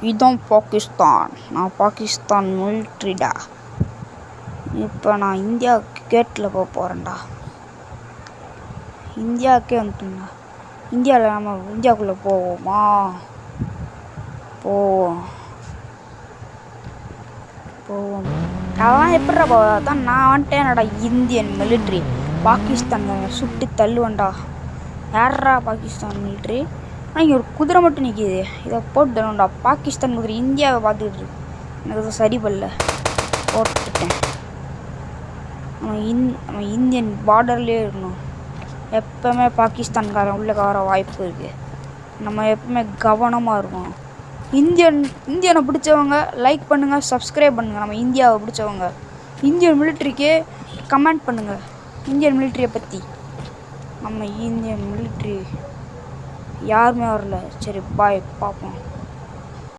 இதுதான் பாகிஸ்தான். நான் பாகிஸ்தான் மிலிட்ரிடா. இப்போ நான் இந்தியா கேட்டில் போக போகிறேன்டா. இந்தியாவுக்கே வந்துட்டேன்டா. இந்தியாவில் நம்ம இந்தியாவுக்குள்ளே போவோமா? போவோம். அதெல்லாம் எப்படிடா போதான்? நான் வந்துட்டேன்டா. இந்தியன் மிலிட்ரி பாகிஸ்தான் சுட்டு தள்ளுவேன்டா. யாரா பாகிஸ்தான் மிலிட்ரி? ஆனால் இங்கே ஒரு குதிரை மட்டும் நிற்கிது. இதை போட்டு தருவேன்டா. பாகிஸ்தான் குதிரை இந்தியாவை பார்த்துக்கிட்டு இருக்கு. எனக்கு அது சரி பண்ணல. போட்டுட்டேன். நம்ம இந்தியன் பார்டர்லேயே இருக்கணும். எப்போவுமே பாகிஸ்தான்காரன் உள்ளே வர வாய்ப்பு இருக்குது. நம்ம எப்பவுமே கவனமாக இருக்கணும். இந்தியனை பிடிச்சவங்க லைக் பண்ணுங்கள், சப்ஸ்கிரைப் பண்ணுங்கள். நம்ம இந்தியாவை பிடிச்சவங்க இந்தியன் மிலிட்ரிக்கே கமெண்ட் பண்ணுங்கள். இந்தியன் மிலிட்ரியை பற்றி. நம்ம இந்தியன் மிலிட்ரி யாருமே வரல. சரி, பாய், பார்ப்போம்.